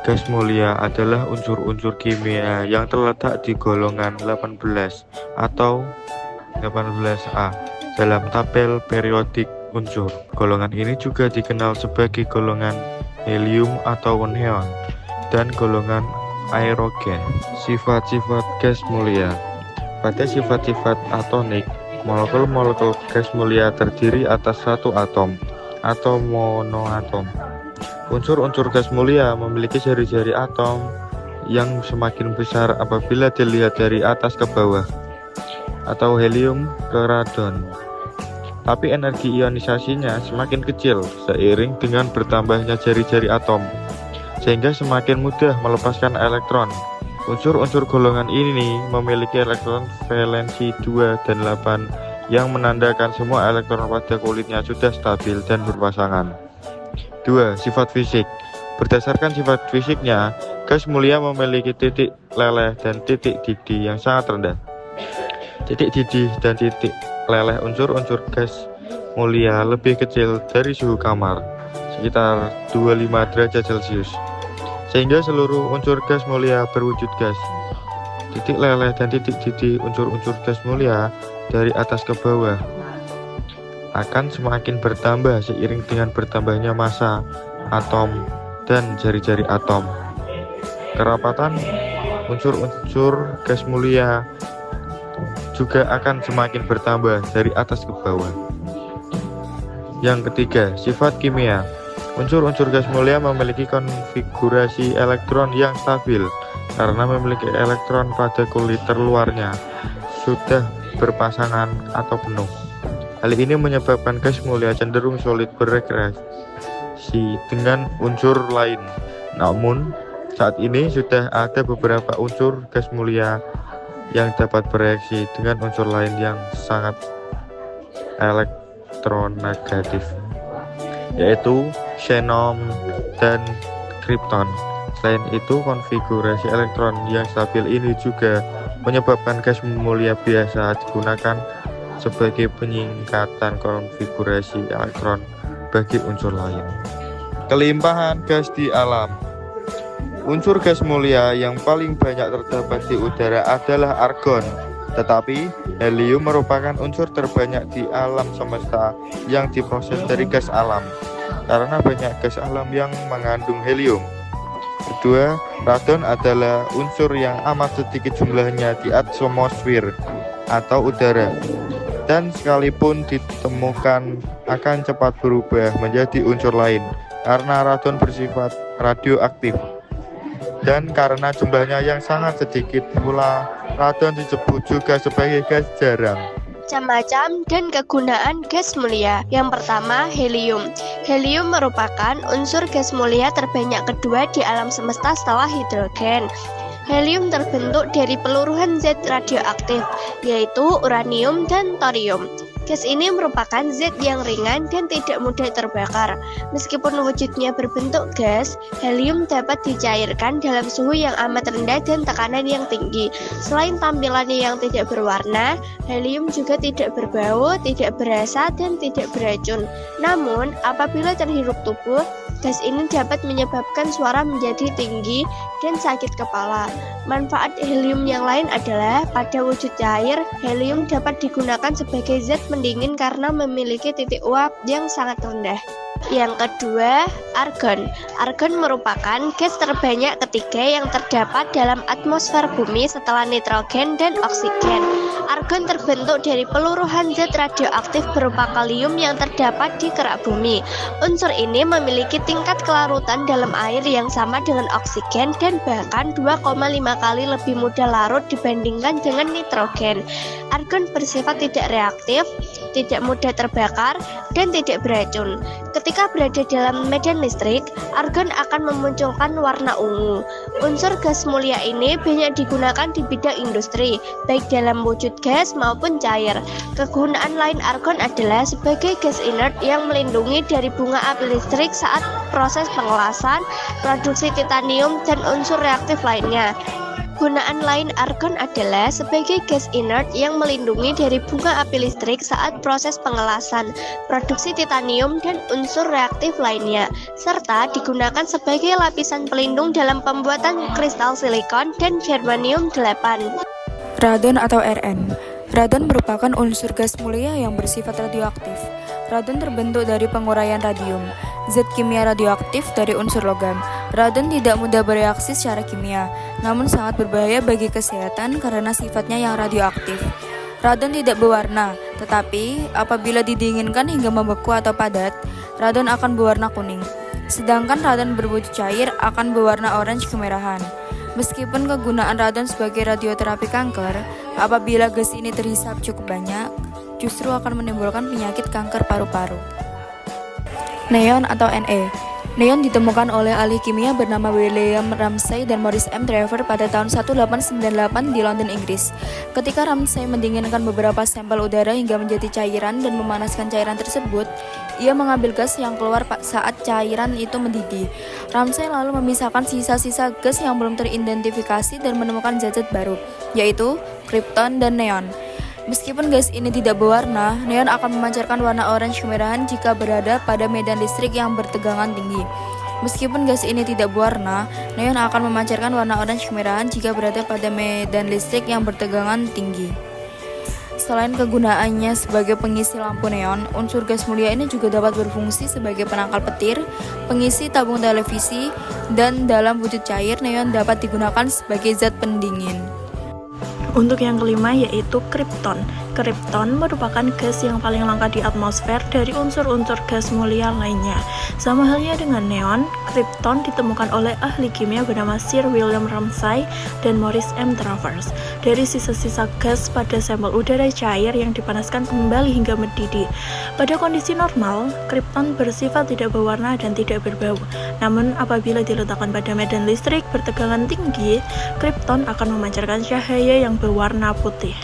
Gas mulia adalah unsur-unsur kimia yang terletak di golongan 18 atau 18A dalam tabel periodik unsur. Golongan ini juga dikenal sebagai golongan helium atau neon dan golongan aerogen. Sifat-sifat gas mulia. Pada sifat-sifat atonik, molekul-molekul gas mulia terdiri atas satu atom atau monoatom. Unsur-unsur gas mulia memiliki jari-jari atom yang semakin besar apabila dilihat dari atas ke bawah, atau helium ke radon. Tapi energi ionisasinya semakin kecil seiring dengan bertambahnya jari-jari atom, sehingga semakin mudah melepaskan elektron. Unsur-unsur golongan ini memiliki elektron valensi 2 dan 8 yang menandakan semua elektron pada kulitnya sudah stabil dan berpasangan. 2. Sifat fisik. Berdasarkan sifat fisiknya, gas mulia memiliki titik leleh dan titik didih yang sangat rendah. Titik didih dan titik leleh unsur-unsur gas mulia lebih kecil dari suhu kamar, sekitar 25 derajat Celcius, sehingga seluruh unsur gas mulia berwujud gas. Titik leleh dan titik didih unsur-unsur gas mulia dari atas ke bawah akan semakin bertambah seiring dengan bertambahnya massa atom dan jari-jari atom. Kerapatan unsur-unsur gas mulia juga akan semakin bertambah dari atas ke bawah. Yang ketiga, sifat kimia. Unsur-unsur gas mulia memiliki konfigurasi elektron yang stabil karena memiliki elektron pada kulit terluarnya sudah berpasangan atau penuh. Hal ini menyebabkan gas mulia cenderung solid bereaksi dengan unsur lain. Namun, saat ini sudah ada beberapa unsur gas mulia yang dapat bereaksi dengan unsur lain yang sangat elektronegatif, yaitu xenon dan krypton. Selain itu, konfigurasi elektron yang stabil ini juga menyebabkan gas mulia biasa digunakan sebagai penyingkatan konfigurasi elektron bagi unsur lain. Kelimpahan gas di alam. Unsur gas mulia yang paling banyak terdapat di udara adalah argon, tetapi helium merupakan unsur terbanyak di alam semesta yang diproses dari gas alam, karena banyak gas alam yang mengandung helium. Kedua, radon adalah unsur yang amat sedikit jumlahnya di atmosfer atau udara, dan sekalipun ditemukan akan cepat berubah menjadi unsur lain karena radon bersifat radioaktif. Dan karena jumlahnya yang sangat sedikit pula, radon disebut juga sebagai gas jarang. Macam-macam dan kegunaan gas mulia. Yang pertama, helium. Helium merupakan unsur gas mulia terbanyak kedua di alam semesta setelah hidrogen. Helium terbentuk dari peluruhan zat radioaktif, yaitu uranium dan thorium. Gas ini merupakan zat yang ringan dan tidak mudah terbakar. Meskipun wujudnya berbentuk gas, helium dapat dicairkan dalam suhu yang amat rendah dan tekanan yang tinggi. Selain tampilannya yang tidak berwarna, helium juga tidak berbau, tidak berasa, dan tidak beracun. Namun, apabila terhirup tubuh, gas ini dapat menyebabkan suara menjadi tinggi dan sakit kepala. Manfaat helium yang lain adalah pada wujud cair, helium dapat digunakan sebagai zat pendingin karena memiliki titik uap yang sangat rendah. Yang kedua, argon. Argon merupakan gas terbanyak ketiga yang terdapat dalam atmosfer bumi setelah nitrogen dan oksigen. Argon terbentuk dari peluruhan zat radioaktif berupa kalium yang terdapat di kerak bumi. Unsur ini memiliki tingkat kelarutan dalam air yang sama dengan oksigen dan bahkan 2,5 kali lebih mudah larut dibandingkan dengan nitrogen. Argon bersifat tidak reaktif, tidak mudah terbakar, dan tidak beracun. Ketika berada dalam medan listrik, argon akan memunculkan warna ungu. Unsur gas mulia ini banyak digunakan di bidang industri, baik dalam wujud gas maupun cair. Kegunaan lain argon adalah sebagai gas inert yang melindungi dari bunga api listrik saat proses pengelasan, produksi titanium, dan unsur reaktif lainnya. Kegunaan lain argon adalah sebagai gas inert yang melindungi dari bunga api listrik saat proses pengelasan, produksi titanium dan unsur reaktif lainnya, serta digunakan sebagai lapisan pelindung dalam pembuatan kristal silikon dan germanium 8. Radon atau Rn. Radon merupakan unsur gas mulia yang bersifat radioaktif. Radon terbentuk dari penguraian radium, zat kimia radioaktif dari unsur logam. Radon tidak mudah bereaksi secara kimia, namun sangat berbahaya bagi kesehatan karena sifatnya yang radioaktif. Radon tidak berwarna, tetapi apabila didinginkan hingga membeku atau padat, radon akan berwarna kuning. Sedangkan radon berwujud cair akan berwarna orange kemerahan. Meskipun kegunaan radon sebagai radioterapi kanker, apabila gas ini terhisap cukup banyak, justru akan menimbulkan penyakit kanker paru-paru. Neon atau Ne. Neon ditemukan oleh ahli kimia bernama William Ramsay dan Maurice M. Trevor pada tahun 1898 di London, Inggris. Ketika Ramsay mendinginkan beberapa sampel udara hingga menjadi cairan dan memanaskan cairan tersebut, ia mengambil gas yang keluar saat cairan itu mendidih. Ramsay lalu memisahkan sisa-sisa gas yang belum teridentifikasi dan menemukan zat-zat baru, yaitu krypton dan neon. Meskipun gas ini tidak berwarna, neon akan memancarkan warna orange kemerahan jika berada pada medan listrik yang bertegangan tinggi. Meskipun gas ini tidak berwarna, neon akan memancarkan warna orange kemerahan jika berada pada medan listrik yang bertegangan tinggi. Selain kegunaannya sebagai pengisi lampu neon, unsur gas mulia ini juga dapat berfungsi sebagai penangkal petir, pengisi tabung televisi, dan dalam wujud cair, neon dapat digunakan sebagai zat pendingin. Untuk yang kelima yaitu krypton. Krypton merupakan gas yang paling langka di atmosfer dari unsur-unsur gas mulia lainnya. Sama halnya dengan neon, krypton ditemukan oleh ahli kimia bernama Sir William Ramsay dan Maurice M. Travers dari sisa-sisa gas pada sampel udara cair yang dipanaskan kembali hingga mendidih. Pada kondisi normal, krypton bersifat tidak berwarna dan tidak berbau. Namun apabila diletakkan pada medan listrik bertegangan tinggi, krypton akan memancarkan cahaya yang berwarna putih.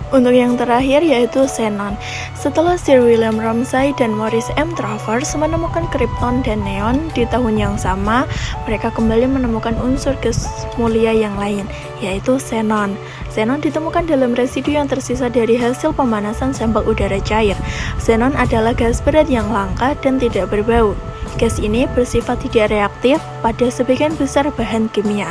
Untuk yang terakhir yaitu xenon. Setelah Sir William Ramsay dan Maurice M. Travers menemukan krypton dan neon di tahun yang sama, mereka kembali menemukan unsur gas mulia yang lain, yaitu xenon. Xenon ditemukan dalam residu yang tersisa dari hasil pemanasan sampel udara cair. Xenon adalah gas berat yang langka dan tidak berbau. Gas ini bersifat tidak reaktif pada sebagian besar bahan kimia.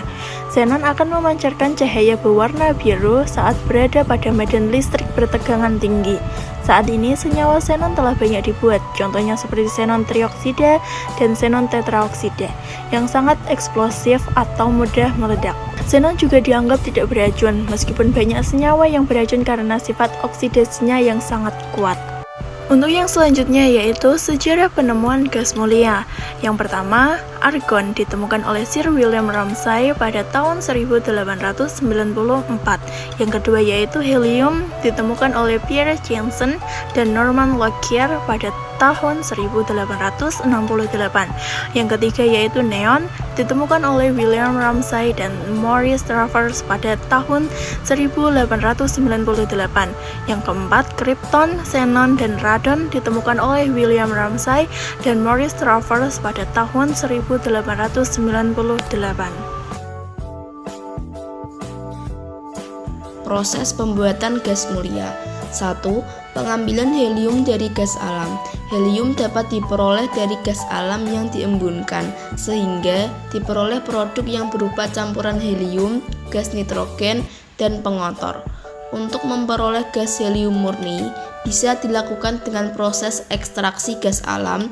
Xenon akan memancarkan cahaya berwarna biru saat berada pada medan listrik bertegangan tinggi. Saat ini senyawa xenon telah banyak dibuat, contohnya seperti xenon trioksida dan xenon tetraoksida, yang sangat eksplosif atau mudah meledak. Xenon juga dianggap tidak beracun, meskipun banyak senyawa yang beracun karena sifat oksidasinya yang sangat kuat. Untuk yang selanjutnya yaitu sejarah penemuan gas mulia. Yang pertama, argon ditemukan oleh Sir William Ramsay pada tahun 1894. Yang kedua yaitu helium ditemukan oleh Pierre Janssen dan Norman Lockyer pada tahun 1868. Yang ketiga yaitu neon ditemukan oleh William Ramsay dan Maurice Travers pada tahun 1898. Yang keempat, krypton, xenon, dan radon ditemukan oleh William Ramsay dan Maurice Travers pada tahun 1898. Proses pembuatan gas mulia. 1. Pengambilan helium dari gas alam. Helium dapat diperoleh dari gas alam yang diembunkan, sehingga diperoleh produk yang berupa campuran helium, gas nitrogen, dan pengotor. Untuk memperoleh gas helium murni, bisa dilakukan dengan proses ekstraksi gas alam,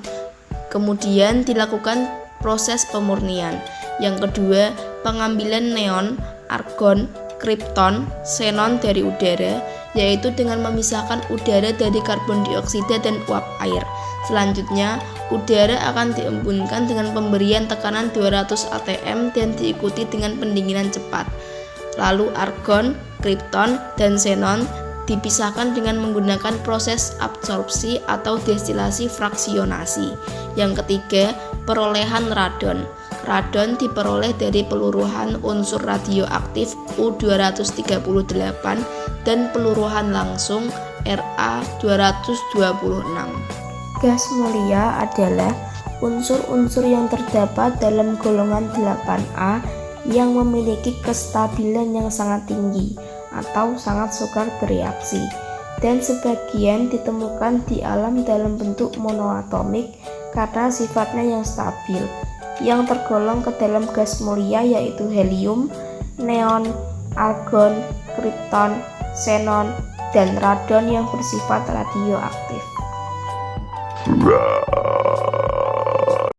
kemudian dilakukan proses pemurnian. Yang kedua, pengambilan neon, argon, krypton, xenon dari udara, yaitu dengan memisahkan udara dari karbon dioksida dan uap air. Selanjutnya, udara akan diembunkan dengan pemberian tekanan 200 atm dan diikuti dengan pendinginan cepat. Lalu argon, krypton, dan xenon dipisahkan dengan menggunakan proses absorpsi atau destilasi fraksionasi. Yang ketiga, perolehan radon. Radon diperoleh dari peluruhan unsur radioaktif U-238 dan peluruhan langsung Ra-226. Gas mulia adalah unsur-unsur yang terdapat dalam golongan 8A yang memiliki kestabilan yang sangat tinggi atau sangat sukar bereaksi, dan sebagian ditemukan di alam dalam bentuk monoatomik karena sifatnya yang stabil, yang tergolong ke dalam gas mulia yaitu helium, neon, argon, kripton, xenon, dan radon yang bersifat radioaktif.